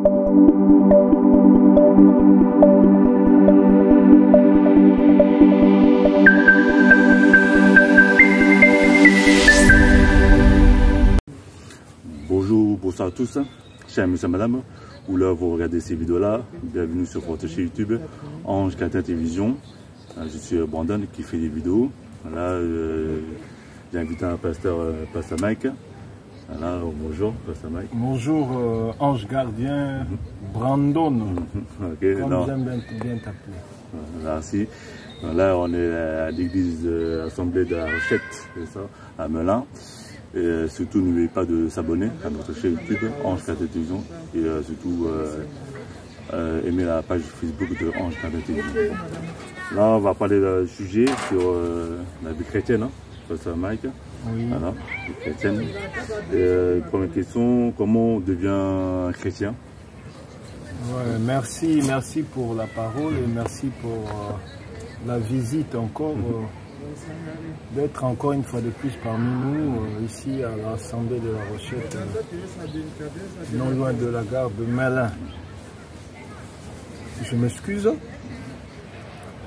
Bonjour, bonsoir à tous, chers monsieur et madame, où là vous regardez ces vidéos-là, bienvenue sur votre chaîne YouTube, Ange Chrétien Télévision. Je suis Brandon qui fait des vidéos. Là, j'ai invité un pasteur Mike. Voilà, bonjour, pasteur Mike. Bonjour, Ange Gardien, Brandon, okay, comme j'aime bien t'appeler. Merci. Là, on est à l'église Assemblée de la Rochette, ça, à Melun. Et surtout, n'oubliez pas de s'abonner à notre chaîne YouTube, Ange Chrétien Télévision. Et surtout, aimer la page Facebook de Ange Chrétien Télévision. Là, on va parler d'un sujet sur la vie chrétienne, hein, pasteur Mike. Oui. Voilà, vie chrétienne. Première question, comment on devient chrétien? Ouais, merci pour la parole et merci pour la visite encore, d'être encore une fois de plus parmi nous, ici à l'Assemblée de la Rochette, non loin de la gare de Melun. Je m'excuse.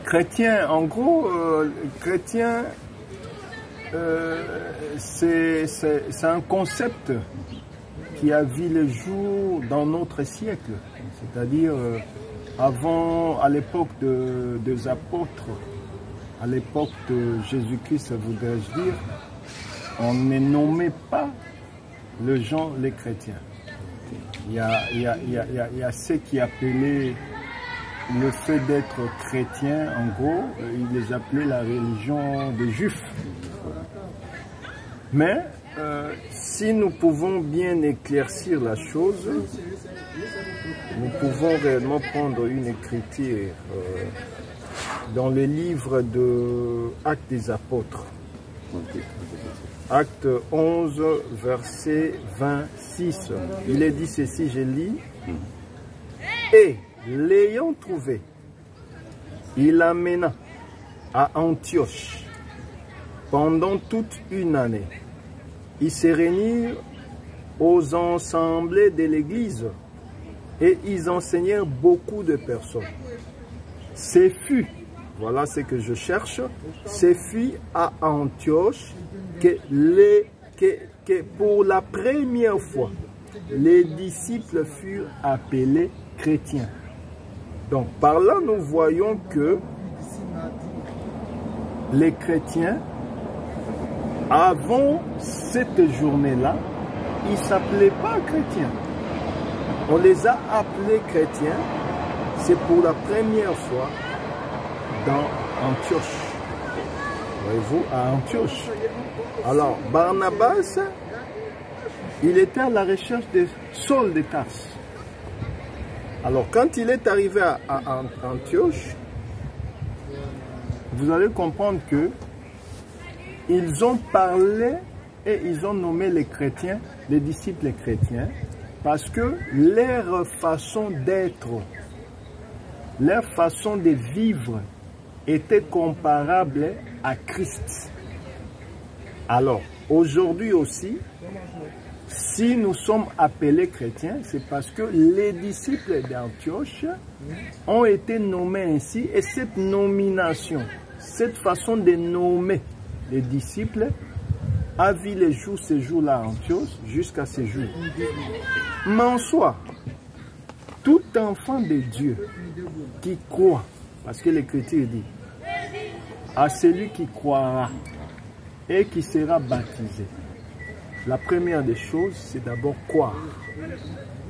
Chrétien, en gros, chrétien, c'est un concept qui a vu le jour dans notre siècle. C'est-à-dire, à l'époque des apôtres, à l'époque de Jésus-Christ, voudrais-je dire, on ne nommait pas les gens les chrétiens. Il y a ceux qui appelaient le fait d'être chrétien, en gros, ils les appelaient la religion des Juifs. Mais si nous pouvons bien éclaircir la chose, nous pouvons réellement prendre une écriture dans le livre de Actes des Apôtres. Acte 11, verset 26. Il est dit ceci, je lis. Et l'ayant trouvé, il l'amena à Antioche pendant toute une année. Ils se réunirent aux assemblées de l'église et ils enseignèrent beaucoup de personnes. Ce fut, voilà ce que je cherche, ce fut à Antioche que pour la première fois, les disciples furent appelés chrétiens. Donc par là, nous voyons que les chrétiens, avant cette journée-là, ils ne s'appelaient pas chrétiens. On les a appelés chrétiens, c'est pour la première fois dans Antioche. Voyez-vous, à Antioche. Alors, Barnabas, il était à la recherche de Saul de Tarse. Alors, quand il est arrivé à Antioche, vous allez comprendre que ils ont parlé et ils ont nommé les chrétiens, les disciples chrétiens, parce que leur façon d'être, leur façon de vivre était comparable à Christ. Alors, aujourd'hui aussi, si nous sommes appelés chrétiens, c'est parce que les disciples d'Antioche ont été nommés ainsi, et cette nomination, cette façon de nommer les disciples a vu les jours, ces jours-là à Antioche, jusqu'à ces jours. Mais en soi, tout enfant de Dieu qui croit, parce que l'Écriture dit, à celui qui croira et qui sera baptisé, la première des choses, c'est d'abord croire.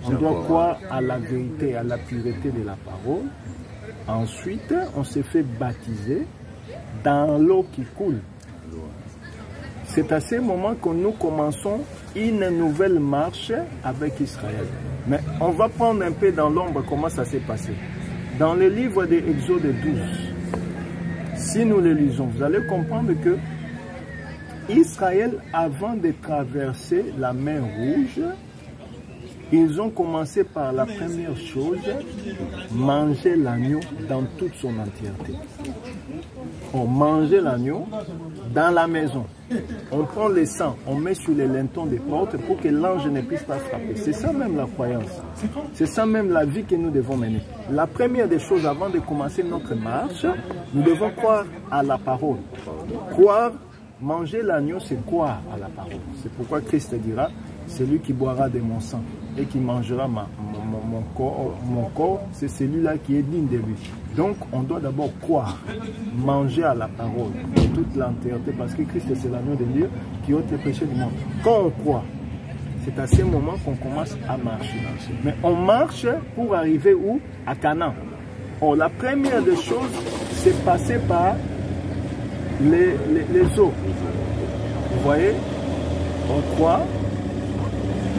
On doit croire à la vérité, à la pureté de la parole. Ensuite, on se fait baptiser dans l'eau qui coule. C'est à ce moment que nous commençons une nouvelle marche avec Israël. Mais on va prendre un peu dans l'ombre comment ça s'est passé. Dans le livre de Exode 12, si nous le lisons, vous allez comprendre que Israël, avant de traverser la mer Rouge, ils ont commencé par la première chose, manger l'agneau dans toute son entièreté. On mangeait l'agneau dans la maison. On prend le sang, on met sur les lintons des portes pour que l'ange ne puisse pas frapper. C'est ça même la croyance. C'est ça même la vie que nous devons mener. La première des choses, avant de commencer notre marche, nous devons croire à la parole. Croire, manger l'agneau, c'est croire à la parole. C'est pourquoi Christ dira, celui qui boira de mon sang et qui mangera mon corps, c'est celui-là qui est digne de lui. Donc, on doit d'abord croire, manger à la parole, toute l'entièreté, parce que Christ, c'est l'agneau de Dieu qui ôte les péchés du monde. Quand on croit, c'est à ce moment qu'on commence à marcher. Mais on marche pour arriver où? À Canaan. Or, la première des choses, c'est passer par les eaux. Vous voyez, on croit,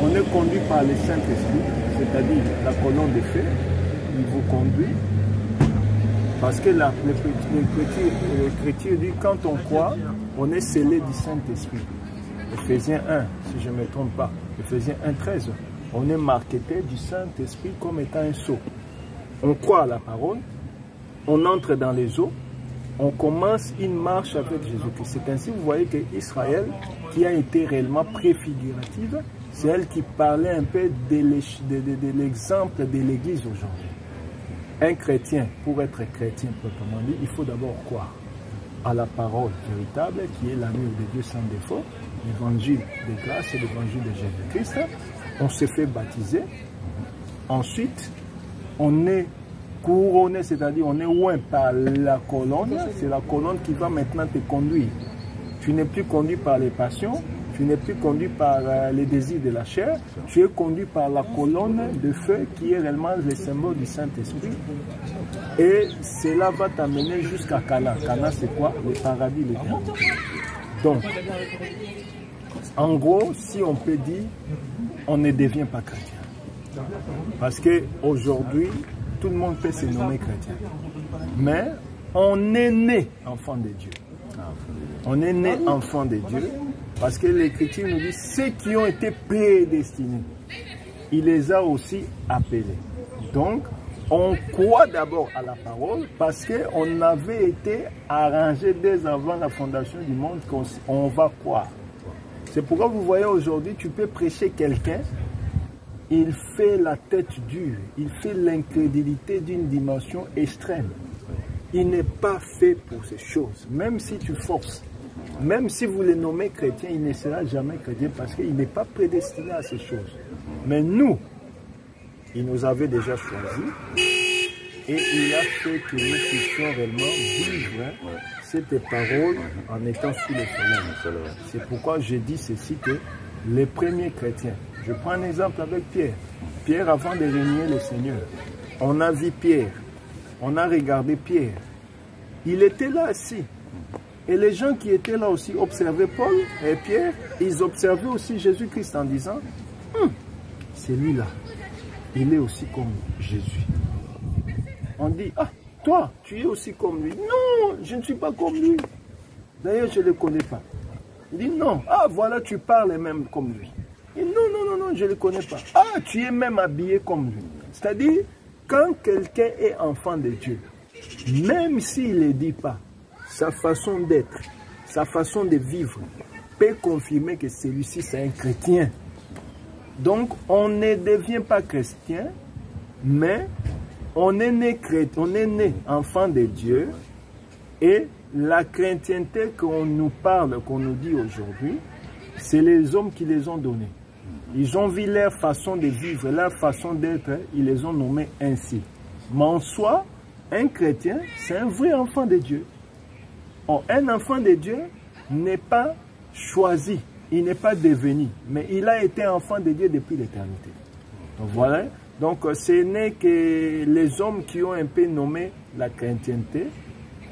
on est conduit par le Saint-Esprit, c'est-à-dire la colonne de feu, il vous conduit. Parce que l'Écriture dit, quand on croit, on est scellé du Saint-Esprit. Éphésiens 1, si je ne me trompe pas. Éphésiens 1, 13. On est marqueté du Saint-Esprit comme étant un sceau. On croit à la parole, on entre dans les eaux, on commence une marche avec Jésus-Christ. C'est ainsi, vous voyez que Israël, qui a été réellement préfigurative, c'est elle qui parlait un peu de l'exemple de l'Église aujourd'hui. Un chrétien, pour être chrétien proprement dit, il faut d'abord croire à la parole véritable qui est l'amour de Dieu sans défaut, l'évangile de grâce et l'évangile de Jésus-Christ. On se fait baptiser. Ensuite, on est couronné, c'est-à-dire on est oint par la colonne. C'est la colonne qui va maintenant te conduire. Tu n'es plus conduit par les passions, tu n'es plus conduit par les désirs de la chair, tu es conduit par la colonne de feu qui est réellement le symbole du Saint-Esprit. Et cela va t'amener jusqu'à Canaan. Canaan, c'est quoi? Le paradis, l'éternité. Donc, en gros, si on peut dire, on ne devient pas chrétien. Parce qu'aujourd'hui, tout le monde peut se nommer chrétien. Mais on est né enfant de Dieu. On est né enfant de Dieu. Parce que l'Écriture nous dit, ceux qui ont été prédestinés, il les a aussi appelés. Donc, on croit d'abord à la parole parce qu'on avait été arrangé dès avant la fondation du monde qu'on va croire. C'est pourquoi vous voyez aujourd'hui, tu peux prêcher quelqu'un, il fait la tête dure, il fait l'incrédulité d'une dimension extrême. Il n'est pas fait pour ces choses, même si tu forces. Même si vous le nommez chrétien, il ne sera jamais chrétien parce qu'il n'est pas prédestiné à ces choses. Mais nous, il nous avait déjà choisis et il a fait que nous puissions réellement vivre cette parole en étant sous le soleil. C'est pourquoi je dis ceci que les premiers chrétiens, je prends un exemple avec Pierre. Pierre, avant de régner le Seigneur, on a vu Pierre, on a regardé Pierre. Il était là assis. Et les gens qui étaient là aussi observaient Paul et Pierre, ils observaient aussi Jésus-Christ en disant, c'est lui-là, il est aussi comme Jésus. On dit, ah, toi, tu es aussi comme lui. Non, je ne suis pas comme lui. D'ailleurs, je ne le connais pas. Il dit, non, ah, voilà, tu parles même comme lui. Il dit, non, je ne le connais pas. Ah, tu es même habillé comme lui. C'est-à-dire, quand quelqu'un est enfant de Dieu, même s'il ne le dit pas, sa façon d'être, sa façon de vivre peut confirmer que celui-ci c'est un chrétien. Donc on ne devient pas chrétien, mais on est né chrétien, on est né enfant de Dieu et la chrétienté qu'on nous parle, qu'on nous dit aujourd'hui, c'est les hommes qui les ont donnés. Ils ont vu leur façon de vivre, leur façon d'être, ils les ont nommés ainsi. Mais en soi, un chrétien, c'est un vrai enfant de Dieu. Or, un enfant de Dieu n'est pas choisi, il n'est pas devenu, mais il a été enfant de Dieu depuis l'éternité. Donc voilà, donc ce n'est que les hommes qui ont un peu nommé la chrétienté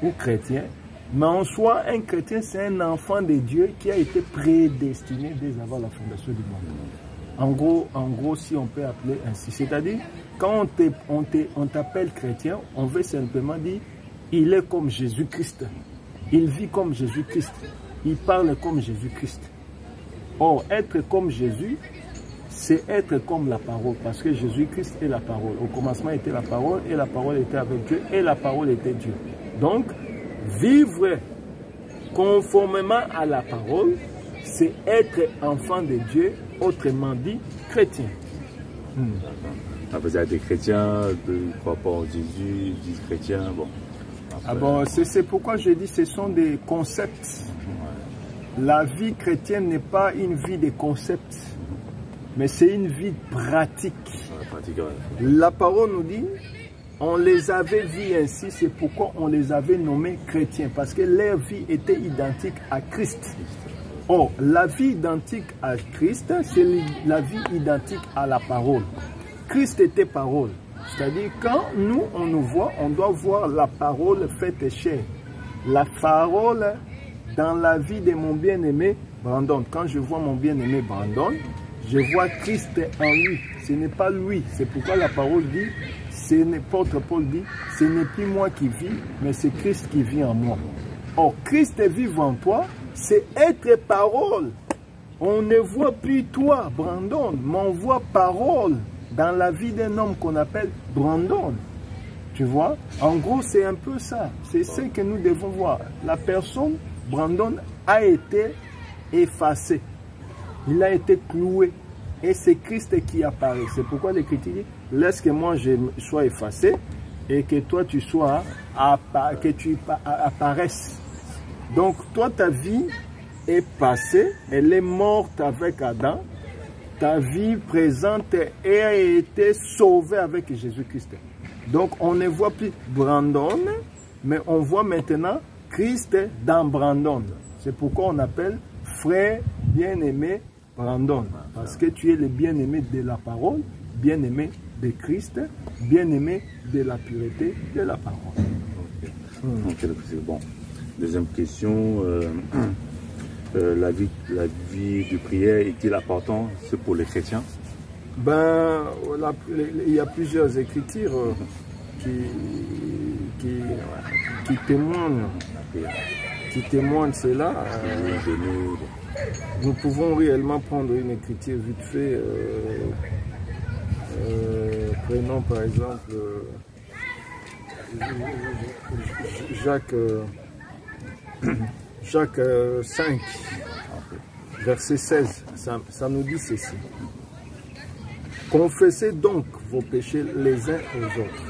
ou chrétien, mais en soi, un chrétien, c'est un enfant de Dieu qui a été prédestiné dès avant la fondation du monde. En gros, si on peut appeler ainsi, c'est-à-dire, quand on t'appelle chrétien, on veut simplement dire, il est comme Jésus-Christ. Il vit comme Jésus-Christ. Il parle comme Jésus-Christ. Or, être comme Jésus, c'est être comme la parole. Parce que Jésus-Christ est la parole. Au commencement était la parole, et la parole était avec Dieu, et la parole était Dieu. Donc, vivre conformément à la parole, c'est être enfant de Dieu, autrement dit, chrétien. Vous êtes des chrétiens, ne croient pas en Jésus, disent chrétiens, bon. Après... c'est pourquoi je dis que ce sont des concepts. La vie chrétienne n'est pas une vie de concepts, mais c'est une vie pratique. La parole nous dit, on les avait vus ainsi, c'est pourquoi on les avait nommés chrétiens, parce que leur vie était identique à Christ. Or, la vie identique à Christ, c'est la vie identique à la parole. Christ était parole. C'est-à-dire, quand nous, on nous voit, on doit voir la parole faite chair. La parole dans la vie de mon bien-aimé Brandon. Quand je vois mon bien-aimé Brandon, je vois Christ en lui. Ce n'est pas lui. C'est pourquoi la parole dit, l'apôtre Paul dit, ce n'est plus moi qui vis, mais c'est Christ qui vit en moi. Or, Christ vit en toi, c'est être parole. On ne voit plus toi, Brandon, mais on voit parole dans la vie d'un homme qu'on appelle Brandon. Tu vois? En gros, c'est un peu ça. C'est ce que nous devons voir. La personne, Brandon, a été effacé. Il a été cloué. Et c'est Christ qui apparaît. C'est pourquoi l'Écriture dit, laisse que moi je sois effacé et que toi tu sois, que tu apparaisses. Donc toi ta vie est passée, elle est morte avec Adam. Ta vie présente a été sauvée avec Jésus-Christ. Donc on ne voit plus Brandon, mais on voit maintenant Christ dans Brandon. C'est pourquoi on appelle frère bien-aimé Brandon. Parce que tu es le bien-aimé de la parole, bien-aimé de Christ, bien-aimé de la pureté de la parole. Okay. C'est bon. Deuxième question, la vie de prière est-il importante pour les chrétiens? Ben, il y a plusieurs écritures qui témoignent cela. Nous pouvons réellement prendre une écriture vite fait. Prenons par exemple Jacques 5, verset 16. Ça nous dit ceci. Confessez donc vos péchés les uns aux autres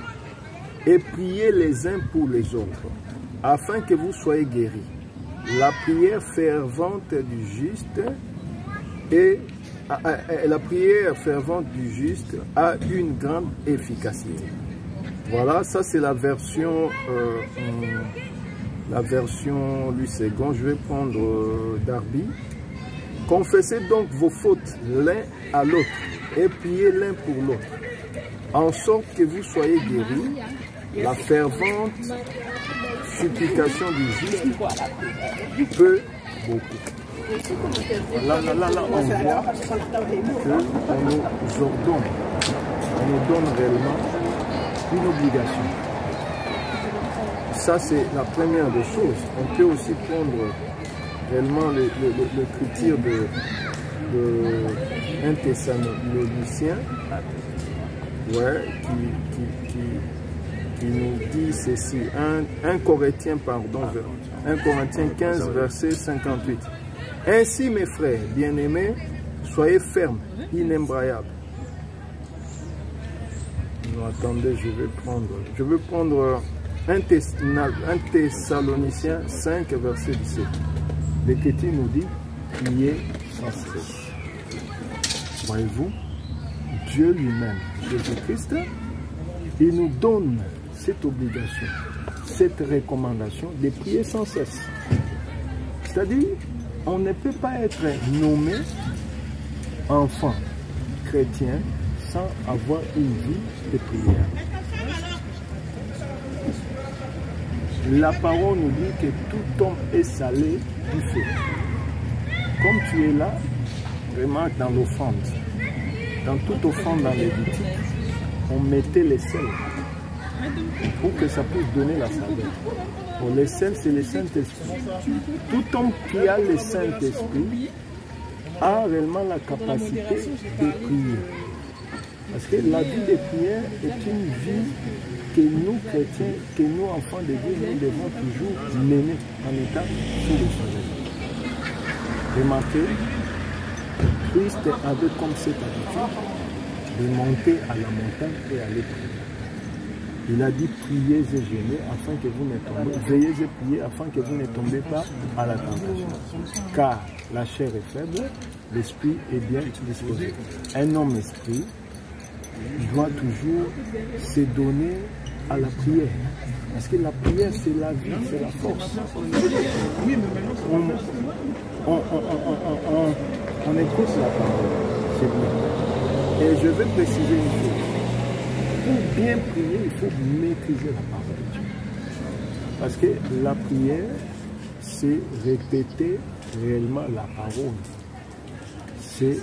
et priez les uns pour les autres, afin que vous soyez guéris. La prière fervente du juste a une grande efficacité. Voilà, ça c'est la version Louis II. Je vais prendre Darby. Confessez donc vos fautes l'un à l'autre et priez l'un pour l'autre, en sorte que vous soyez guéris. La fervente supplication du juste peut beaucoup. Là, on voit qu'on nous donne réellement une obligation. Ça, c'est la première des choses. On peut aussi prendre réellement l'écriture de 1 Thessaloniciens, qui nous dit ceci, 1 Corinthiens 15, verset 58. Ainsi, mes frères bien-aimés, soyez fermes, inébranlables. Attendez, je vais prendre 1 Thessaloniciens 5, verset 17. L'Écriture nous dit, priez sans cesse. Voyez-vous, Dieu lui-même, Jésus-Christ, il nous donne cette obligation, cette recommandation de prier sans cesse. C'est-à-dire, on ne peut pas être nommé enfant chrétien sans avoir une vie de prière. La parole nous dit que tout homme est salé du feu. Comme tu es là, remarque dans l'offrande, dans toute offrande dans Lévitique, on mettait les sels pour que ça puisse donner la saveur. Pour les sels, c'est le Saint-Esprit. Tout homme qui a le Saint-Esprit a réellement la capacité de prier. Parce que la vie de prière est une vie que nous, chrétiens, que nous, enfants de Dieu, nous devons toujours mener en état sous le soleil. Remarquez, Christ avait comme cette habitude de monter à la montagne et aller prier. Il a dit, priez et jeûnez afin que vous ne tombez, veillez et priez afin que vous ne tombez pas à la tentation. Car la chair est faible, l'esprit est bien disposé. Un homme esprit doit toujours se donner à la prière. Parce que la prière, c'est la vie, c'est la force. On écoute la parole, c'est bien. Et je vais préciser une chose. Pour bien prier, il faut maîtriser la parole de Dieu. Parce que la prière, c'est répéter réellement la parole. C'est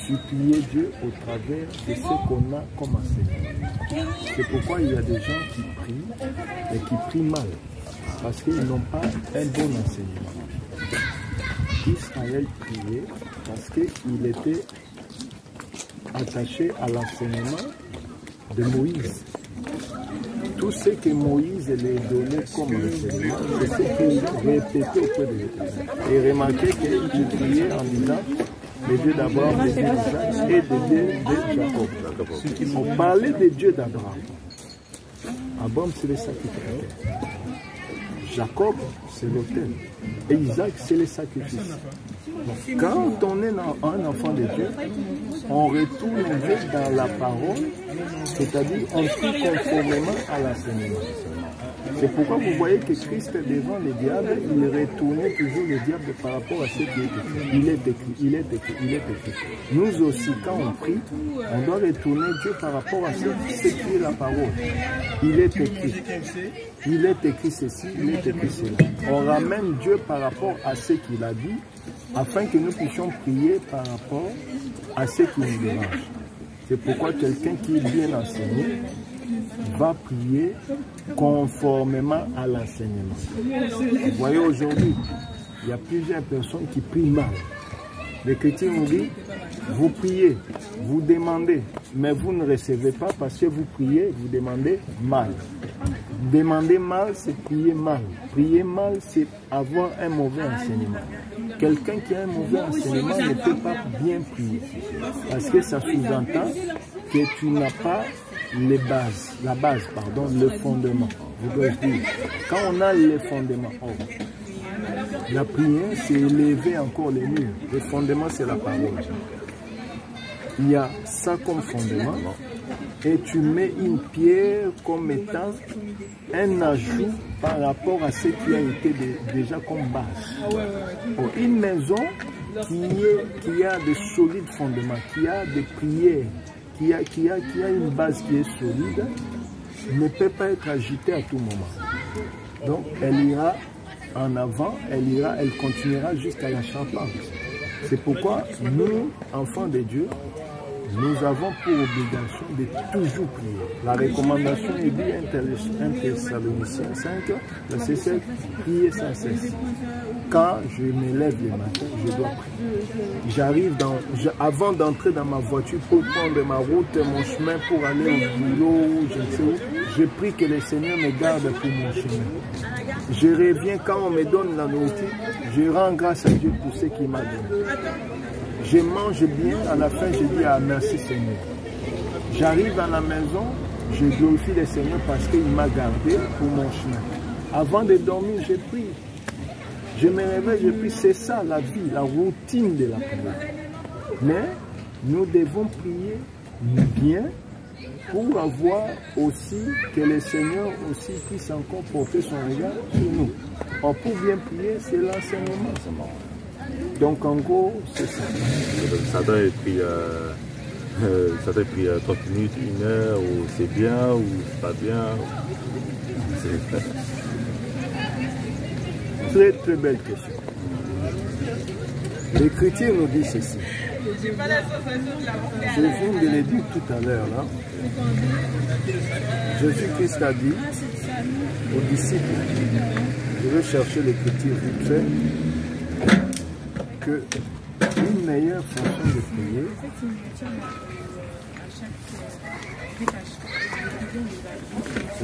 supplier Dieu au travers de ce qu'on a comme enseignement. C'est pourquoi il y a des gens qui prient et qui prient mal. Parce qu'ils n'ont pas un bon enseignement. Israël priait parce qu'il était attaché à l'enseignement de Moïse. Tout ce que Moïse lui donnait comme enseignement, c'est ce qu'il répétait auprès de l'Éternel. Et remarquez qu'il priait en disant le Dieu d'Abraham, le Dieu d'Isaac et le Dieu de Jacob. On parlait des dieux d'Abraham. Abraham, c'est le sacrificateur. Jacob, c'est l'autel. Et Isaac, c'est le sacrifice. Donc, quand on est un enfant de Dieu, on retourne dans la parole, c'est-à-dire on prie conformément à l'enseignement. C'est pourquoi vous voyez que Christ devant le diable, il retournait toujours le diable par rapport à ce qui est écrit. Il est écrit, il est écrit, il est écrit. Nous aussi, quand on prie, on doit retourner Dieu par rapport à ce qui est la parole. Il est écrit. Il est écrit ceci, il est écrit cela. On ramène Dieu par rapport à ce qu'il a dit, afin que nous puissions prier par rapport à ce qui nous dérange. C'est pourquoi quelqu'un qui est bien enseigné va prier conformément à l'enseignement. Vous voyez aujourd'hui, il y a plusieurs personnes qui prient mal. Les chrétiens nous disent, vous priez, vous demandez, mais vous ne recevez pas parce que vous priez, vous demandez mal. Demander mal, c'est prier mal. Prier mal, c'est avoir un mauvais enseignement. Quelqu'un qui a un mauvais enseignement ne peut pas bien prier. Parce que ça sous-entend que tu n'as pas les bases, le fondement. Je dois dire, quand on a les fondements, la prière, c'est élever encore les murs. Le fondement, c'est la parole. Il y a ça comme fondement, et tu mets une pierre comme étant un ajout par rapport à ce qui a été déjà comme base. Une maison qui a de solides fondements, qui a des prières, qui a une base qui est solide, ne peut pas être agitée à tout moment. Donc elle ira en avant, elle continuera jusqu'à la charpente. C'est pourquoi nous, enfants de Dieu, nous avons pour obligation de toujours prier. La recommandation est dit 1 Thessaloniciens 5, verset 7, prier sans cesse. Quand je me lève le matin, je dois prier. Avant d'entrer dans ma voiture pour prendre ma route, mon chemin pour aller au boulot, je ne sais où, je prie que le Seigneur me garde pour mon chemin. Je reviens quand on me donne la nourriture, je rends grâce à Dieu pour ce qu'il m'a donné. Je mange bien, à la fin je dis merci Seigneur. J'arrive à la maison, je glorifie le Seigneur parce qu'il m'a gardé pour mon chemin. Avant de dormir, je prie. Je me réveille, je prie. C'est ça la vie, la routine de la prière. Mais nous devons prier bien pour avoir aussi que le Seigneur aussi puisse encore porter son regard sur nous. Or, pour bien prier, c'est l'enseignement. Donc en gros, c'est ça. Ça t'a pris 30 minutes, 1 heure, ou c'est bien, ou c'est pas bien. Très très belle question. Les chrétiens nous disent ceci. Je viens de le dire tout à l'heure là. Jésus-Christ a dit aux disciples, je vais chercher l'écriture vite fait, que une meilleure façon de prier,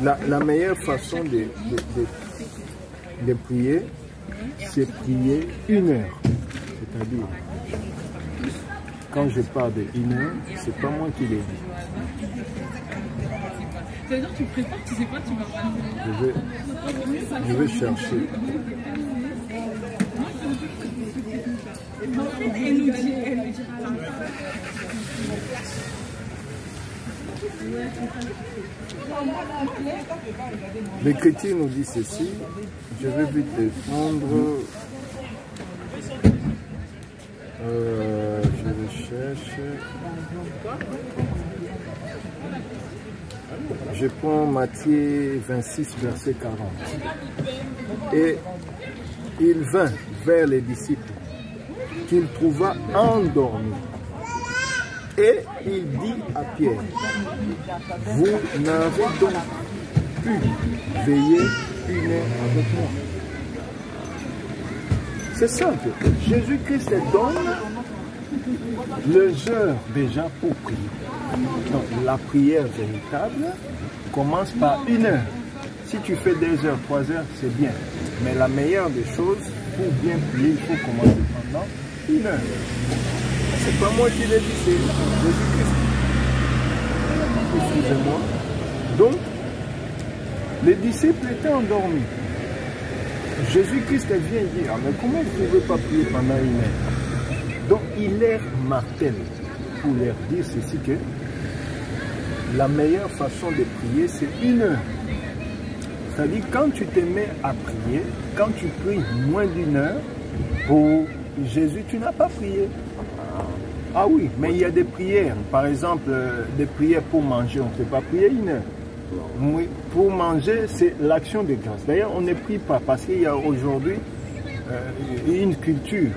La meilleure façon de prier, c'est prier 1 heure. C'est-à-dire, quand je parle de 1 heure, c'est pas moi qui l'ai dit. C'est-à-dire tu prépares, tu sais pas, tu vas pas. Je vais chercher. Elle nous dit, elle me dira. L'Écriture nous dit ceci. Je vais vite prendre. Je recherche. Je prends Matthieu 26, verset 40. Et il vint vers les disciples qu'il trouva endormis. Et il dit à Pierre, vous n'avez donc pu veiller 1 heure avec moi. C'est simple. Jésus-Christ donne les heures déjà pour prier. Donc la prière véritable commence par 1 heure. Si tu fais 2 heures, 3 heures, c'est bien. Mais la meilleure des choses, pour bien prier, il faut commencer pendant 1 heure. C'est pas moi qui l'ai dit, c'est Jésus-Christ. Excusez-moi. Donc, les disciples étaient endormis. Jésus-Christ vient dire, mais comment vous ne pouvez pas prier pendant 1 heure? Donc, il leur martèle pour leur dire ceci que la meilleure façon de prier, c'est 1 heure. C'est-à-dire, quand tu te mets à prier, quand tu pries moins d'1 heure, pour Jésus, tu n'as pas prié. Ah oui, mais il y a des prières. Par exemple, des prières pour manger, on ne peut pas prier 1 heure. Oui, pour manger, c'est l'action de grâce. D'ailleurs, on ne prie pas parce qu'il y a aujourd'hui une culture.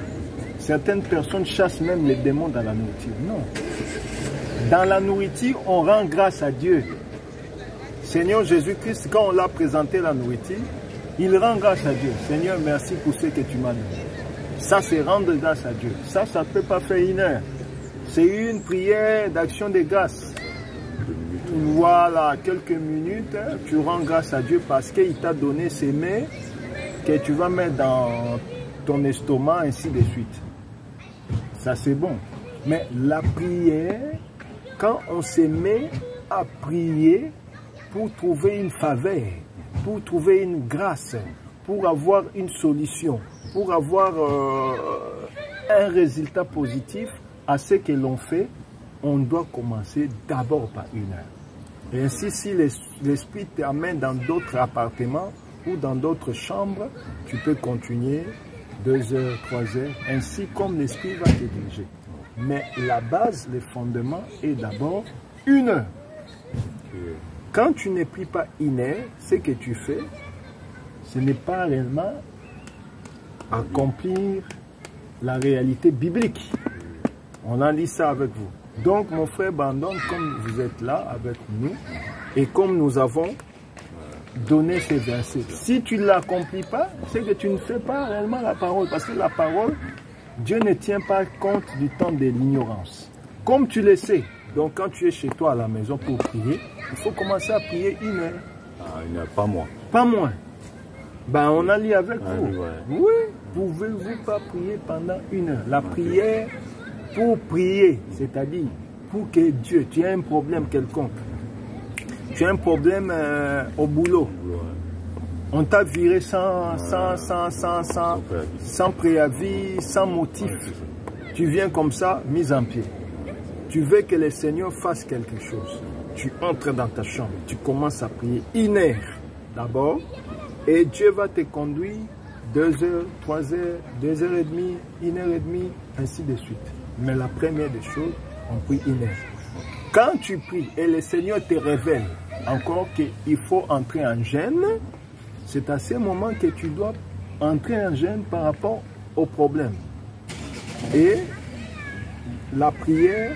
Certaines personnes chassent même les démons dans la nourriture. Non. Dans la nourriture, on rend grâce à Dieu. Seigneur Jésus-Christ, quand on l'a présenté la nourriture, il rend grâce à Dieu. Seigneur, merci pour ce que tu m'as donné. Ça, c'est rendre grâce à Dieu. Ça ne peut pas faire 1 heure. C'est une prière d'action de grâce. Voilà, quelques minutes, tu rends grâce à Dieu parce qu'il t'a donné ces mets que tu vas mettre dans ton estomac, ainsi de suite. Ça, c'est bon. Mais la prière, quand on se met à prier pour trouver une faveur, pour trouver une grâce, pour avoir une solution, pour avoir un résultat positif à ce que l'on fait, on doit commencer d'abord par 1 heure. Et ainsi, si l'esprit t'amène dans d'autres appartements ou dans d'autres chambres, tu peux continuer 2 heures, 3 heures, ainsi comme l'esprit va te diriger. Mais la base, le fondement est d'abord 1 heure. Quand tu ne pries pas 1 heure, ce que tu fais, ce n'est pas réellement accomplir la réalité biblique. On a dit ça avec vous. Donc, mon frère Brandon, comme vous êtes là avec nous, et comme nous avons donné ces versets, si tu ne l'accomplis pas, c'est que tu ne fais pas réellement la parole. Parce que la parole, Dieu ne tient pas compte du temps de l'ignorance. Comme tu le sais, donc quand tu es chez toi à la maison pour prier, il faut commencer à prier 1 heure. Ah, 1 heure, pas moins. Pas moins. Ben, on a lu avec vous. Ouais. Oui, pouvez-vous pas prier pendant 1 heure? La prière pour prier, c'est-à-dire pour que Dieu, tu as un problème quelconque, tu as un problème au boulot, on t'a viré sans préavis, sans motif, tu viens comme ça, mise en pied. Tu veux que le Seigneur fasse quelque chose, tu entres dans ta chambre, tu commences à prier 1 heure d'abord, et Dieu va te conduire 2 heures, 3 heures, 2 heures et demie, 1 heure et demie, ainsi de suite. Mais la première des choses, on prie 1 heure. Quand tu pries et le Seigneur te révèle encore qu'il faut entrer en jeûne, c'est à ce moment que tu dois entrer en jeûne par rapport au problème. Et la prière,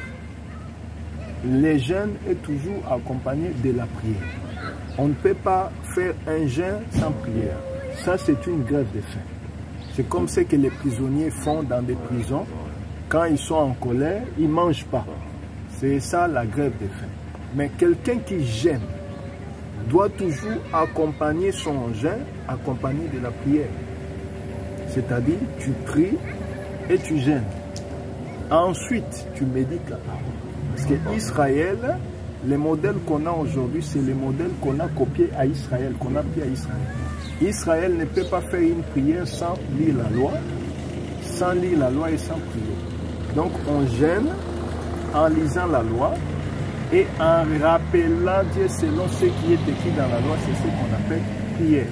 le jeûne est toujours accompagné de la prière. On ne peut pas faire un jeûne sans prière. Ça, c'est une grève de faim. C'est comme ce que les prisonniers font dans des prisons. Quand ils sont en colère, ils ne mangent pas. C'est ça la grève de faim. Mais quelqu'un qui gêne doit toujours accompagner son jeûne, accompagné de la prière. C'est-à-dire, tu pries et tu gênes. Ensuite, tu médites la parole. Parce qu'Israël, les modèles qu'on a aujourd'hui, c'est les modèles qu'on a copiés à Israël, qu'on a pris à Israël. Israël ne peut pas faire une prière sans lire la loi, et sans prier. Donc on gêne en lisant la loi et en rappelant Dieu selon ce qui est écrit dans la loi, c'est ce qu'on appelle prière.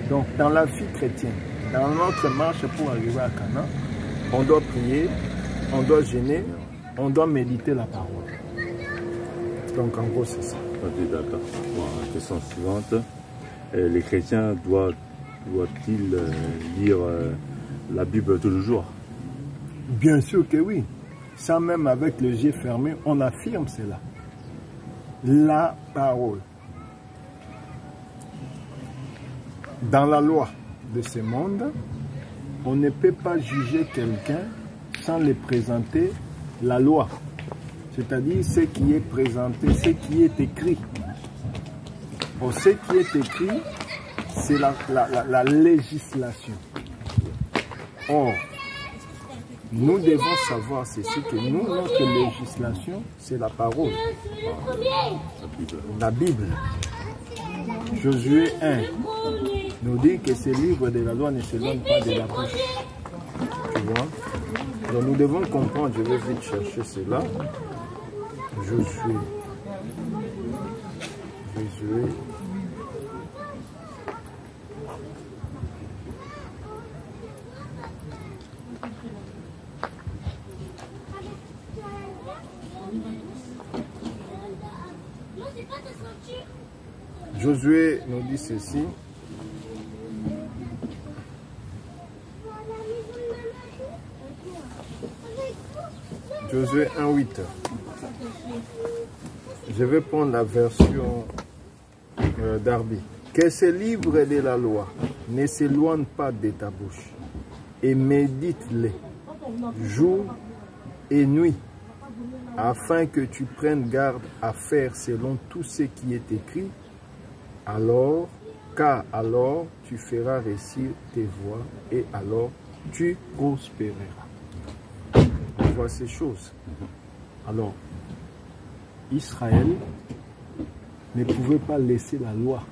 Donc dans la vie chrétienne, dans notre marche pour arriver à Canaan, on doit prier, on doit gêner, on doit méditer la parole. Donc en gros c'est ça. Ok, d'accord. Bon, question suivante. Les chrétiens doivent-ils lire la Bible tous les jours? Bien sûr que oui. Ça même avec les yeux fermés, on affirme cela. La parole. Dans la loi de ce monde, on ne peut pas juger quelqu'un sans lui présenter la loi. C'est-à-dire ce qui est présenté, ce qui est écrit. Bon, ce qui est écrit, c'est la législation. Or, nous devons savoir ceci, que nous, notre législation, c'est la parole. La Bible. Josué 1 nous dit que ce livre de la loi ne se donne pas de la bouche. Tu vois? Donc nous devons comprendre, je vais vite chercher cela. Josué. Josué nous dit ceci. Josué 1:8. Je vais prendre la version d'Arby. Que ce livre de la loi ne s'éloigne pas de ta bouche, et médite-les jour et nuit, afin que tu prennes garde à faire selon tout ce qui est écrit, car alors tu feras réussir tes voies et alors tu prospéreras. On voit ces choses. Alors, Israël ne pouvait pas laisser la loi,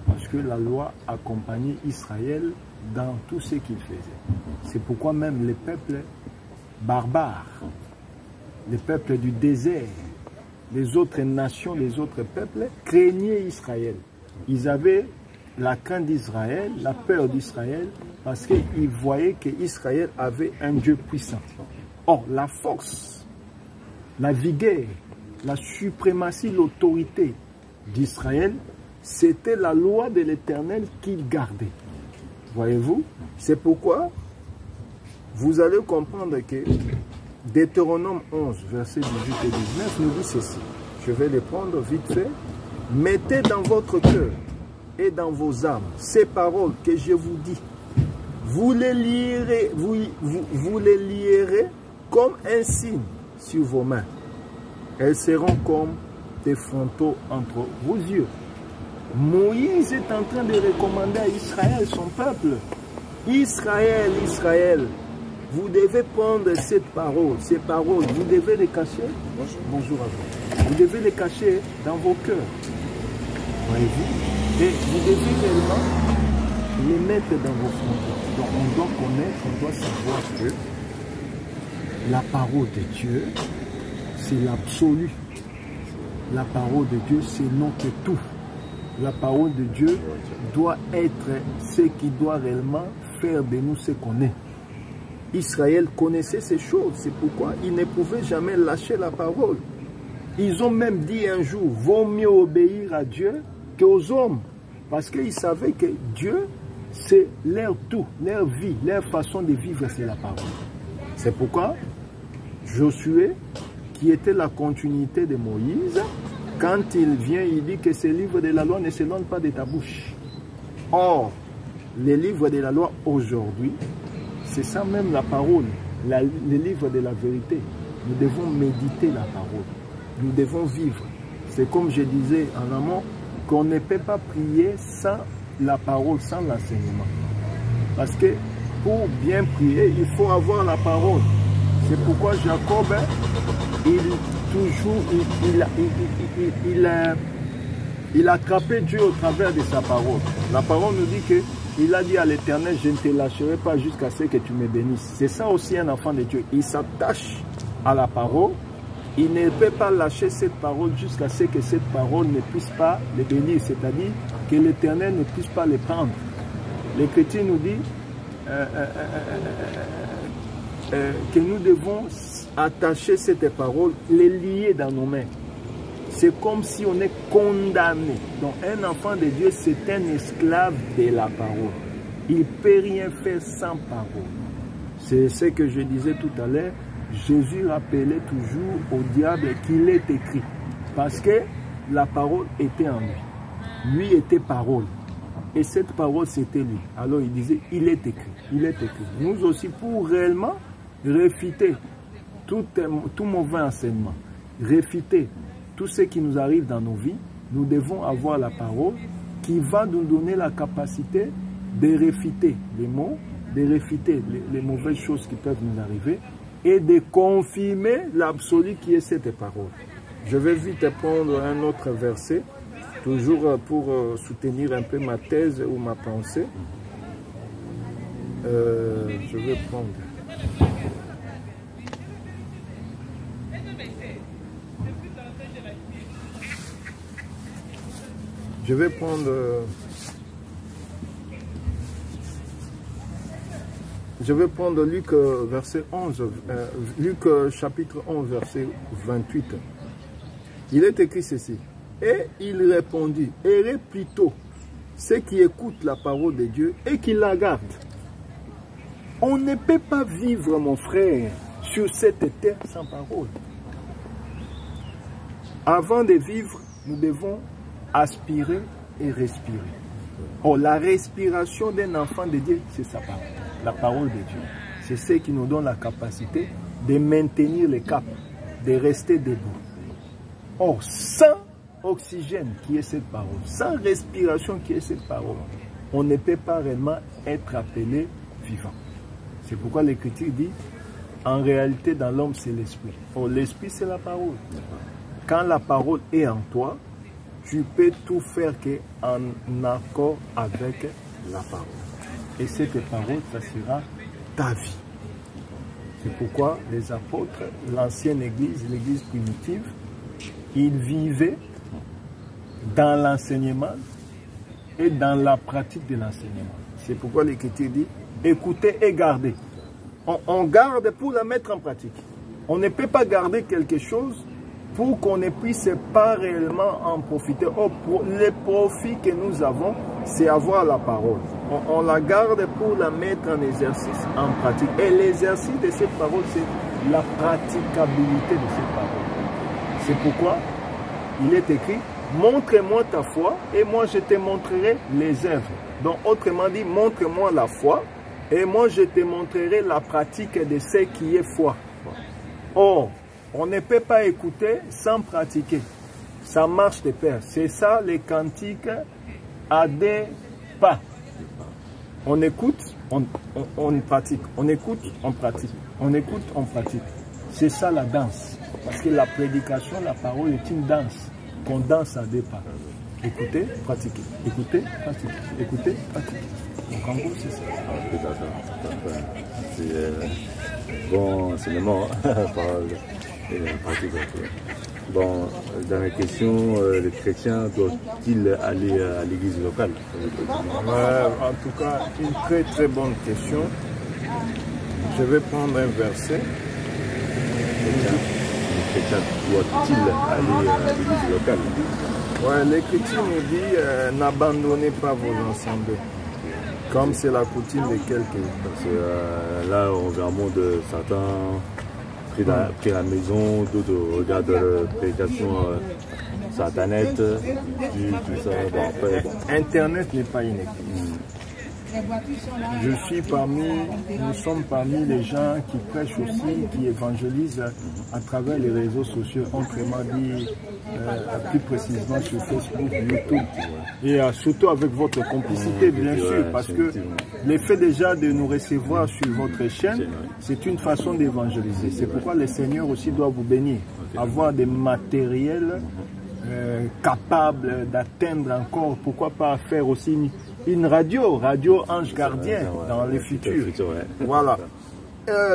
parce que la loi accompagnait Israël dans tout ce qu'il faisait. C'est pourquoi même les peuples barbares, les peuples du désert, les autres nations, les autres peuples craignaient Israël. Ils avaient la crainte d'Israël, la peur d'Israël, parce qu'ils voyaient qu'Israël avait un Dieu puissant. Or, la force, la vigueur, la suprématie, l'autorité d'Israël, c'était la loi de l'Éternel qu'il gardait. Voyez-vous? C'est pourquoi vous allez comprendre que Deutéronome 11, versets 18 et 19 nous dit ceci. Je vais les prendre vite fait. Mettez dans votre cœur et dans vos âmes ces paroles que je vous dis. Vous les lierez, vous les lierez comme un signe sur vos mains. Elles seront comme des frontaux entre vos yeux. Moïse est en train de recommander à Israël, son peuple. Israël, Israël, vous devez prendre ces paroles, vous devez les cacher. Bonjour à vous. Vous devez les cacher dans vos cœurs. Voyez-vous? Et vous devez réellement les mettre dans vos frontons. Donc on doit connaître, on doit savoir que la parole de Dieu, c'est l'absolu. La parole de Dieu, c'est notre tout. La parole de Dieu doit être ce qui doit réellement faire de nous ce qu'on est. Israël connaissait ces choses, c'est pourquoi ils ne pouvaient jamais lâcher la parole. Ils ont même dit un jour, vaut mieux obéir à Dieu qu'aux hommes, parce qu'ils savaient que Dieu, c'est leur tout, leur vie, leur façon de vivre, c'est la parole. C'est pourquoi Josué, qui était la continuité de Moïse, quand il vient, il dit que ce livre de la loi ne s'éloigne pas de ta bouche. Or, les livres de la loi aujourd'hui, c'est ça même la parole, les livres de la vérité. Nous devons méditer la parole. Nous devons vivre C'est comme je disais en amont, qu'on ne peut pas prier sans la parole, sans l'enseignement. Parce que pour bien prier, il faut avoir la parole. C'est pourquoi Jacob, il attrapait Dieu au travers de sa parole. La parole nous dit qu'il a dit à l'Éternel, je ne te lâcherai pas jusqu'à ce que tu me bénisses. C'est ça aussi un enfant de Dieu. Il s'attache à la parole. Il ne peut pas lâcher cette parole jusqu'à ce que cette parole ne puisse pas le bénir. C'est-à-dire que l'Éternel ne puisse pas le prendre. L'Écriture nous dit que nous devons attacher cette parole, les lier dans nos mains. C'est comme si on est condamné. Donc un enfant de Dieu, c'est un esclave de la parole. Il ne peut rien faire sans parole. C'est ce que je disais tout à l'heure. Jésus rappelait toujours au diable qu'il est écrit. Parce que la parole était en lui. Lui était parole. Et cette parole, c'était lui. Alors il disait, il est écrit. Il est écrit. Nous aussi, pour réellement réfuter tout mauvais enseignement, réfuter tout ce qui nous arrive dans nos vies, nous devons avoir la parole qui va nous donner la capacité de réfuter les mots, de réfuter les mauvaises choses qui peuvent nous arriver et de confirmer l'absolu qui est cette parole. Je vais vite prendre un autre verset, toujours pour soutenir un peu ma thèse ou ma pensée. Je vais prendre... Je vais prendre Luc, verset 11, Luc chapitre 11, verset 28. Il est écrit ceci. Et il répondit, errez plutôt ceux qui écoutent la parole de Dieu et qui la gardent. On ne peut pas vivre, mon frère, sur cette terre sans parole. Avant de vivre, nous devons aspirer et respirer. Oh, la respiration d'un enfant de Dieu, c'est sa parole, la parole de Dieu. C'est ce qui nous donne la capacité de maintenir le cap, de rester debout. Or, sans oxygène qui est cette parole, sans respiration qui est cette parole, on ne peut pas réellement être appelé vivant. C'est pourquoi l'Écriture dit, en réalité, dans l'homme, c'est l'esprit. Or, l'esprit, c'est la parole. Quand la parole est en toi, tu peux tout faire en accord avec la parole. Et cette parole, ça sera ta vie. C'est pourquoi les apôtres, l'ancienne église, l'église primitive, ils vivaient dans l'enseignement et dans la pratique de l'enseignement. C'est pourquoi l'Écriture dit, écoutez et gardez. On garde pour la mettre en pratique. On ne peut pas garder quelque chose pour qu'on ne puisse pas réellement en profiter. Le profit que nous avons, c'est avoir la parole. On la garde pour la mettre en exercice, en pratique. Et l'exercice de cette parole, c'est la praticabilité de cette parole. C'est pourquoi il est écrit, montre-moi ta foi et moi je te montrerai les œuvres. Donc autrement dit, montre-moi la foi et moi je te montrerai la pratique de ce qui est foi. Or, on ne peut pas écouter sans pratiquer. Ça marche de pair. C'est ça les cantiques à des pas. On écoute, on pratique. On écoute, on pratique. On écoute, on pratique. C'est ça la danse. Parce que la prédication, la parole est une danse. Qu'on danse à des pas. Écoutez, pratiquez. Écoutez, pratiquez. Écoutez, pratiquez. Donc en gros, c'est ça. C'est bon enseignement. Bon, dans la question, les chrétiens doivent-ils aller à l'église locale? En tout cas, une très très bonne question. Je vais prendre un verset. Les chrétiens doivent-ils aller à l'église locale? Ouais, l'Écriture nous dit n'abandonnez pas vos assemblées, comme c'est la coutume de quelques-uns. Parce que là, on vit un monde de certains pris la maison, d'autres regardent leur prédication sur Internet, tout ça. Bon, après... Internet n'est pas une église. nous sommes parmi les gens qui prêchent aussi, qui évangélisent à travers les réseaux sociaux, autrement dit, plus précisément sur Facebook, YouTube, et surtout avec votre complicité, bien sûr, parce que l'effet déjà de nous recevoir sur votre chaîne, c'est une façon d'évangéliser. C'est pourquoi le Seigneur aussi doit vous bénir, avoir des matériels capables d'atteindre encore, pourquoi pas faire aussi une radio ange gardien dans le futur. Voilà.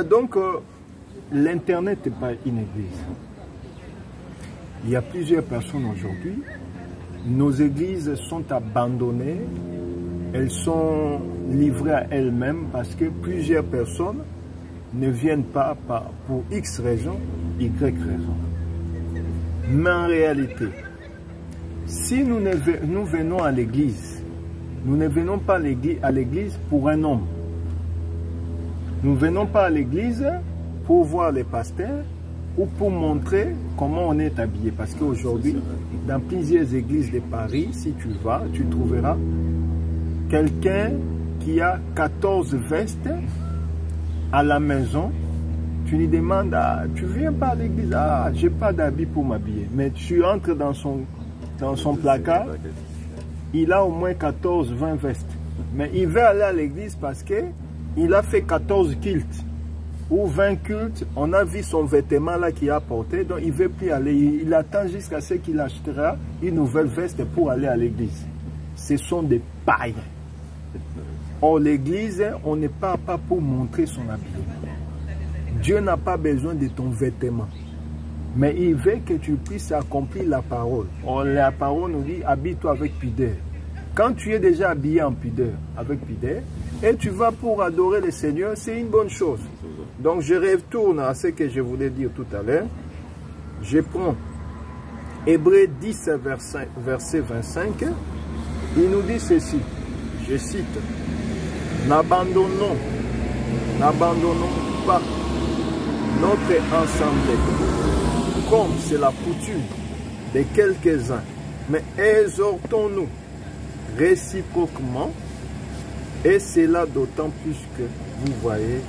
Donc, l'Internet n'est pas une église. Il y a plusieurs personnes aujourd'hui. Nos églises sont abandonnées. Elles sont livrées à elles-mêmes parce que plusieurs personnes ne viennent pas pour X raisons, Y raisons. Mais en réalité, si nous venons à l'église, nous ne venons pas à l'église pour un homme. Nous ne venons pas à l'église pour voir les pasteurs ou pour montrer comment on est habillé. Parce qu'aujourd'hui, dans plusieurs églises de Paris, si tu vas, tu trouveras quelqu'un qui a 14 vestes à la maison. Tu lui demandes, tu ne viens pas à l'église, je n'ai pas d'habit pour m'habiller. Mais tu entres dans son placard, il a au moins 14-20 vestes. Mais il veut aller à l'église parce qu'il a fait 14 cultes ou 20 cultes. On a vu son vêtement là qu'il a porté, donc il ne veut plus aller. Il attend jusqu'à ce qu'il achètera une nouvelle veste pour aller à l'église. Ce sont des païens. Or, l'église, on n'est pas pour montrer son habillement. Dieu n'a pas besoin de ton vêtement. Mais il veut que tu puisses accomplir la parole. Or, la parole nous dit, habille-toi avec pudeur. Quand tu es déjà habillé en pudeur, avec pudeur, et tu vas pour adorer le Seigneur, c'est une bonne chose. Donc, je retourne à ce que je voulais dire tout à l'heure. Je prends Hébreux 10, verset 25. Il nous dit ceci, je cite, n'abandonnons pas notre assemblée, comme c'est la coutume de quelques-uns, mais exhortons-nous réciproquement, et cela d'autant plus que vous voyez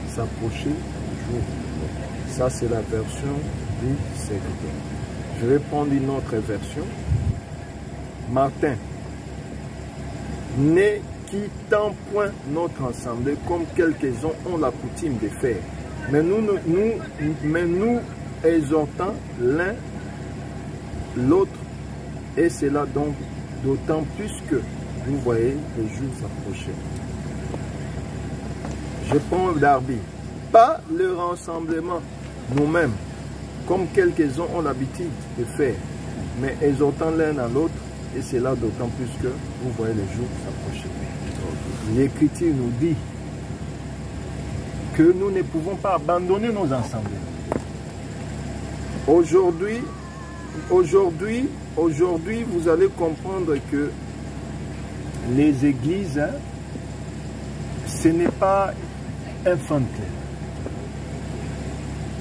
s'approcher le jour. Ça, c'est la version du serviteur. Je vais prendre une autre version. Martin, ne quittant point notre assemblée comme quelques-uns ont la coutume de faire, mais nous exhortons l'un l'autre, et cela donc d'autant plus que vous voyez les jours s'approcher. Je prends Darby. Pas le rassemblement nous-mêmes, comme quelques-uns ont l'habitude de faire, mais exhortant l'un à l'autre, et cela d'autant plus que vous voyez les jours s'approcher. L'Écriture nous dit que nous ne pouvons pas abandonner nos assemblées. Aujourd'hui, vous allez comprendre que les églises, ce n'est pas infantile.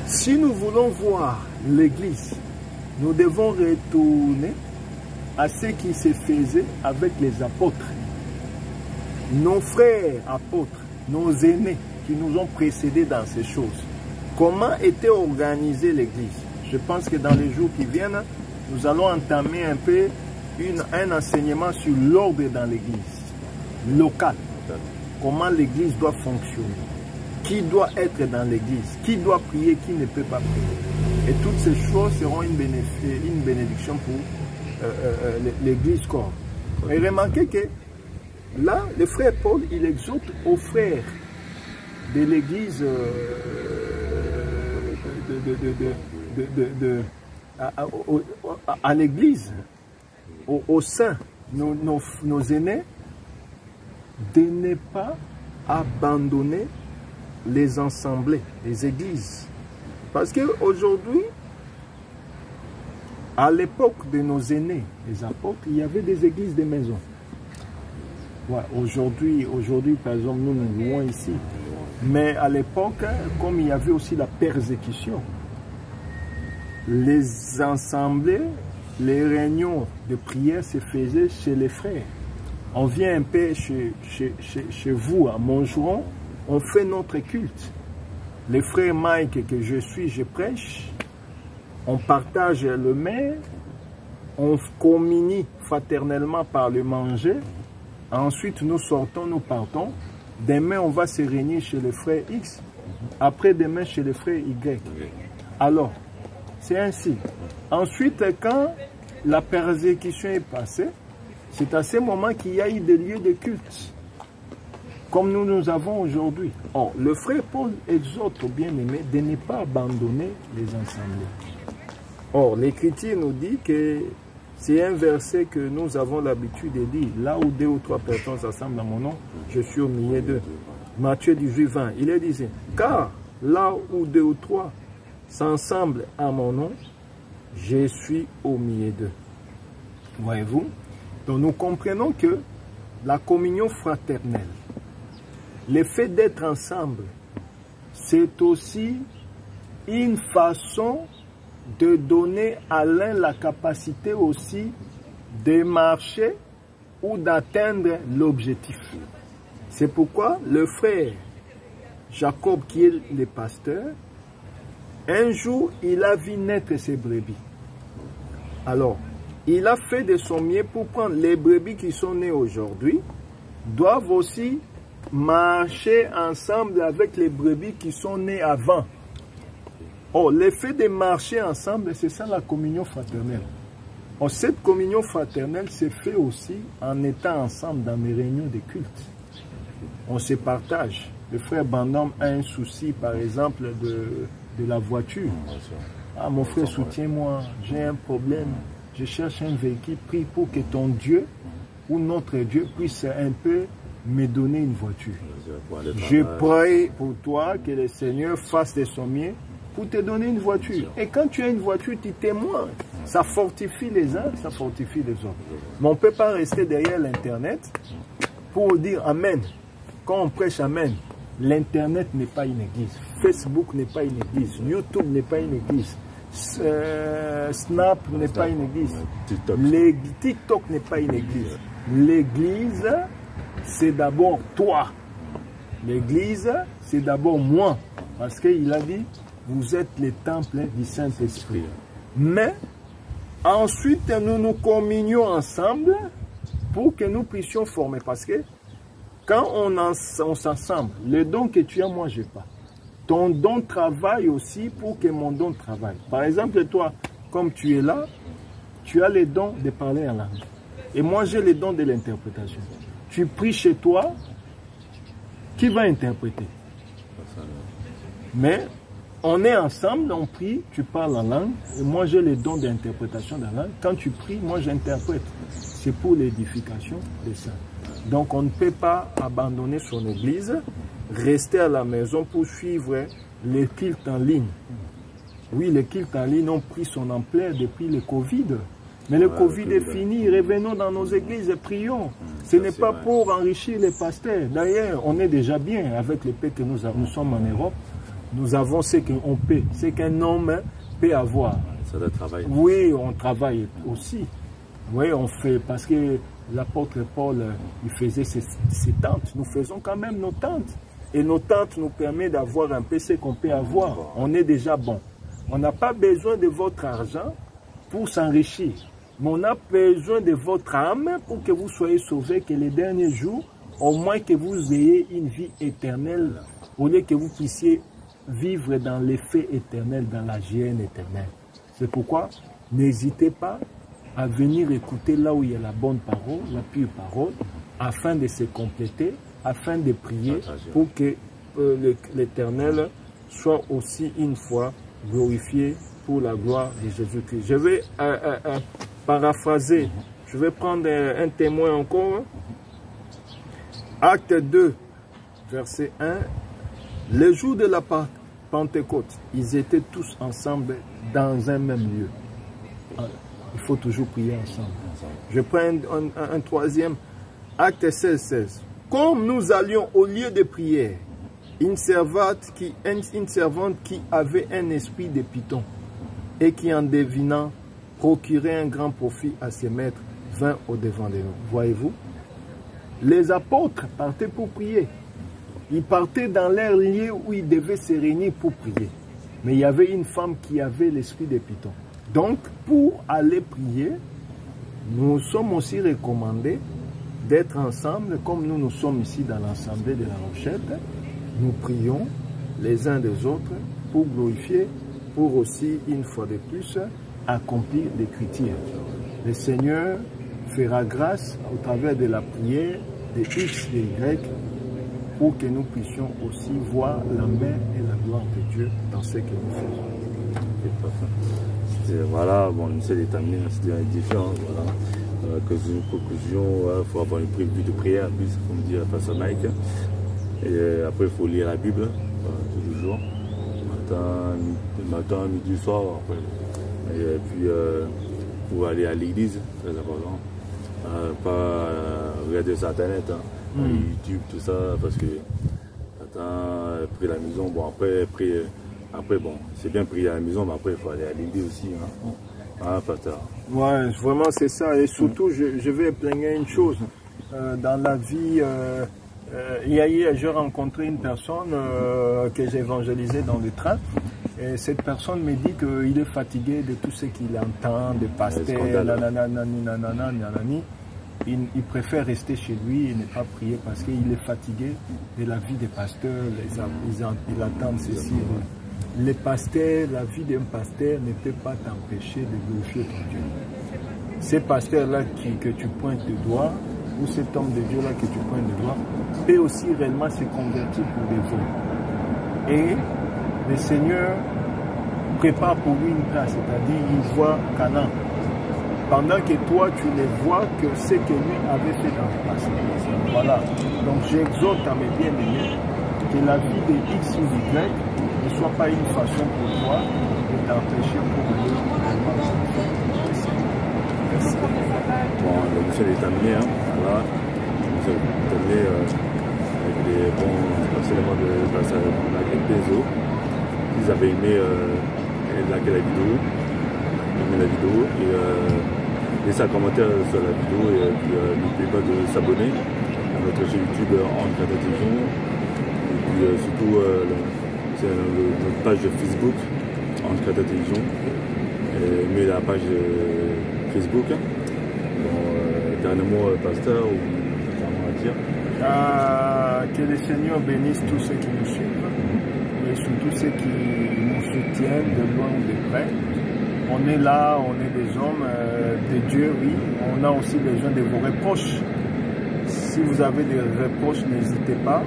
Si nous voulons voir l'église, nous devons retourner à ce qui se faisait avec les apôtres. Nos frères apôtres, nos aînés qui nous ont précédés dans ces choses. Comment était organisée l'église? Je pense que dans les jours qui viennent, nous allons entamer un peu un enseignement sur l'ordre dans l'église locale. Comment l'église doit fonctionner. Qui doit être dans l'église. Qui doit prier, qui ne peut pas prier. Et toutes ces choses seront une bénédiction pour l'église corps. Et remarquez que là, le frère Paul, il exhorte aux frères de l'église à l'église, au sein, nos aînés, de ne pas abandonner les assemblées, les églises. Parce qu'aujourd'hui, à l'époque de nos aînés, les apôtres, il y avait des églises de maison. Ouais, aujourd'hui, par exemple, nous louons ici. Mais à l'époque, comme il y avait aussi la persécution, les assemblées, les réunions de prière se faisaient chez les frères. On vient un peu chez vous à Montgeron, on fait notre culte. Les frères Mike que je suis, je prêche. On partage le mets, on communie fraternellement par le manger. Ensuite, nous sortons, nous partons. Demain, on va se réunir chez le frère X. Après-demain, chez le frère Y. Alors, c'est ainsi. Ensuite, quand la persécution est passée, c'est à ce moment qu'il y a eu des lieux de culte, comme nous avons aujourd'hui. Or, le frère Paul exhorte aux bien-aimés de ne pas abandonner les assemblées. Or, l'Écriture nous dit que c'est un verset que nous avons l'habitude de dire. Là où 2 ou 3 personnes s'assemblent à mon nom, je suis au milieu d'eux. Matthieu 18, 20, il est dit, car là où 2 ou 3 s'assemblent à mon nom, je suis au milieu d'eux. Voyez-vous? Donc nous comprenons que la communion fraternelle, le fait d'être ensemble, c'est aussi une façon de donner à l'un la capacité aussi de marcher ou d'atteindre l'objectif. C'est pourquoi le frère Jacob, qui est le pasteur, un jour, il a vu naître ses brebis. Alors, il a fait de son mieux pour prendre les brebis qui sont nées aujourd'hui, doivent aussi marcher ensemble avec les brebis qui sont nées avant. Oh, l'effet de marcher ensemble, c'est ça la communion fraternelle. Oh, cette communion fraternelle s'est faite aussi en étant ensemble dans les réunions de culte. On se partage. Le frère Bandam a un souci, par exemple, de la voiture. Ah, mon frère, soutiens-moi, j'ai un problème. Je cherche un véhicule, prie pour que ton Dieu ou notre Dieu puisse un peu me donner une voiture. Je prie pour toi que le Seigneur fasse de son mieux pour te donner une voiture. Et quand tu as une voiture, tu témoignes. Ça fortifie les uns, ça fortifie les autres. Mais on ne peut pas rester derrière l'Internet pour dire Amen. Quand on prêche Amen, l'Internet n'est pas une église. Facebook n'est pas une église. YouTube n'est pas une église. Snap n'est pas une église. TikTok n'est pas une église. L'église, c'est d'abord toi. L'église, c'est d'abord moi. Parce qu'il a dit, vous êtes les temples du Saint-Esprit. Mais, ensuite, nous nous communions ensemble pour que nous puissions former. Parce que, quand on s'assemble, le don que tu as, moi, je n'ai pas. Ton don travaille aussi pour que mon don travaille. Par exemple, toi, comme tu es là, tu as le don de parler en langue. Et moi, j'ai le don de l'interprétation. Tu pries chez toi, qui va interpréter? Mais on est ensemble, on prie, tu parles en langue, et moi j'ai le don d'interprétation de la langue. Quand tu pries, moi j'interprète. C'est pour l'édification des saints. Donc on ne peut pas abandonner son église, rester à la maison pour suivre les cultes en ligne. Oui, les cultes en ligne ont pris son ampleur depuis le Covid. Mais le Covid est fini, revenons dans nos églises et prions. Ce n'est pas pour enrichir les pasteurs. D'ailleurs, on est déjà bien avec les paix que nous sommes en Europe. Nous avons ce qu'on peut, ce qu'un homme peut avoir. Ça doit travailler. Oui, on travaille aussi. Oui, on fait, parce que l'apôtre Paul, il faisait ses tentes. Nous faisons quand même nos tentes. Et nos tentes nous permettent d'avoir un peu ce qu'on peut avoir. On est déjà bon. On n'a pas besoin de votre argent pour s'enrichir. Mais on a besoin de votre âme pour que vous soyez sauvés, que les derniers jours, au moins que vous ayez une vie éternelle, au lieu que vous puissiez vivre dans l'effet éternel, dans la gêne éternelle. C'est pourquoi, n'hésitez pas à venir écouter là où il y a la bonne parole, la pure parole, afin de se compléter, afin de prier pour que l'Éternel soit aussi une fois glorifié pour la gloire de Jésus-Christ. Je vais paraphraser, je vais prendre un témoin encore. Acte 2, verset 1. Le jour de la Pentecôte, ils étaient tous ensemble dans un même lieu. Il faut toujours prier ensemble. Je prends un troisième. Acte 16, 16. Comme nous allions au lieu de prière, une servante qui avait un esprit de python et qui, en devinant, procurait un grand profit à ses maîtres, vint au devant de nous. Voyez-vous? Les apôtres partaient pour prier. Ils partaient dans leur lieu où ils devaient se réunir pour prier. Mais il y avait une femme qui avait l'esprit des pitons. Donc, pour aller prier, nous sommes aussi recommandés d'être ensemble, comme nous sommes ici dans l'Assemblée de la Rochette. Nous prions les uns des autres pour glorifier, pour aussi, une fois de plus, accomplir l'Écriture. Le Seigneur fera grâce au travers de la prière de X et Y pour que nous puissions aussi voir la main et la gloire de Dieu dans ce que nous faisons. Voilà, bon, le ciel est amené, c'est édifiant, voilà. Que une conclusion, il faut avoir une prévue de prière, puis, comme dit la pasteur Mike. Et après, il faut lire la Bible, tous les jours, matin, midi, soir, après. Et puis, pour aller à l'église, très important. Pas regarder sur Internet, YouTube, tout ça, parce que après la maison, bon, après bon, c'est bien prier à la maison, mais après, il faut aller à l'église aussi. Pasteur. Ouais, vraiment, c'est ça. Et surtout, je vais plaigner une chose. Dans la vie, hier, j'ai rencontré une personne que j'ai évangélisée dans le train. Et cette personne me dit qu'il est fatigué de tout ce qu'il entend, de pasteurs, il préfère rester chez lui et ne pas prier parce qu'il est fatigué de la vie des pasteurs, ils attendent ceci. Les pasteurs, la vie d'un pasteur ne peut pas t'empêcher de glorifier ton Dieu. Ces pasteurs-là que tu pointes du doigt, ou cet homme de Dieu-là que tu pointes du doigt, peut aussi réellement se convertir pour des vôtres. Et le Seigneur prépare pour lui une place, c'est-à-dire il voit Canaan. Pendant que toi, tu ne vois que ce que lui avait fait dans le passé. Voilà. Donc j'exhorte à mes bien-aimés que la vie de X ou Y ne soit pas une façon pour toi de t'empêcher pour aller vraiment. Merci. Bon, le monsieur est amené, hein. Voilà. Le monsieur est amené avec les bons éléments de passage de la Pézo. Ils avaient aimé la vidéo. La vidéo et laissez un commentaire sur la vidéo et puis n'oubliez pas de s'abonner à notre chaîne YouTube Ange Télévision et puis surtout notre page Facebook Ange Télévision et la page Facebook. Bon, dernier mot, pasteur, ou dernier à dire. Que le Seigneur bénisse tous ceux qui nous suivent et surtout ceux qui nous soutiennent de loin ou de près. On est là, on est des hommes de Dieu, oui. On a aussi besoin de vos reproches. Si vous avez des reproches, n'hésitez pas.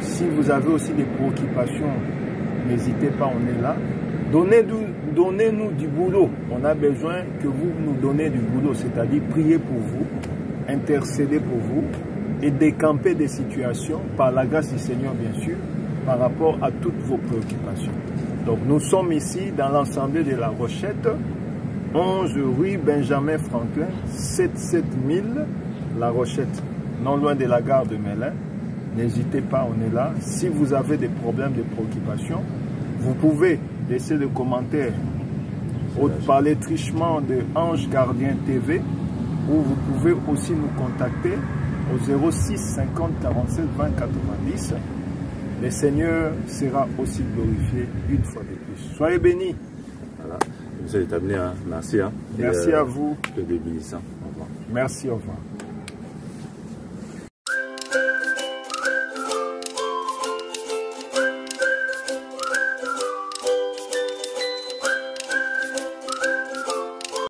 Si vous avez aussi des préoccupations, n'hésitez pas, on est là. Donnez-nous du boulot. On a besoin que vous nous donnez du boulot, c'est-à-dire prier pour vous, intercéder pour vous et décamper des situations, par la grâce du Seigneur bien sûr, par rapport à toutes vos préoccupations. Donc nous sommes ici dans l'Assemblée de la Rochette, 11 rue Benjamin Franklin, 77000 La Rochette, non loin de la gare de Mélin. N'hésitez pas, on est là. Si vous avez des problèmes, des préoccupations, vous pouvez laisser des commentaires ou parler trichement de Ange Gardien TV, ou vous pouvez aussi nous contacter au 06 50 47 20 90. Le Seigneur sera aussi glorifié une fois de plus. Soyez bénis. Voilà. Monsieur est amené, hein. Merci. Hein. Merci à vous. Que Dieu bénisse. Au revoir. Merci, au revoir.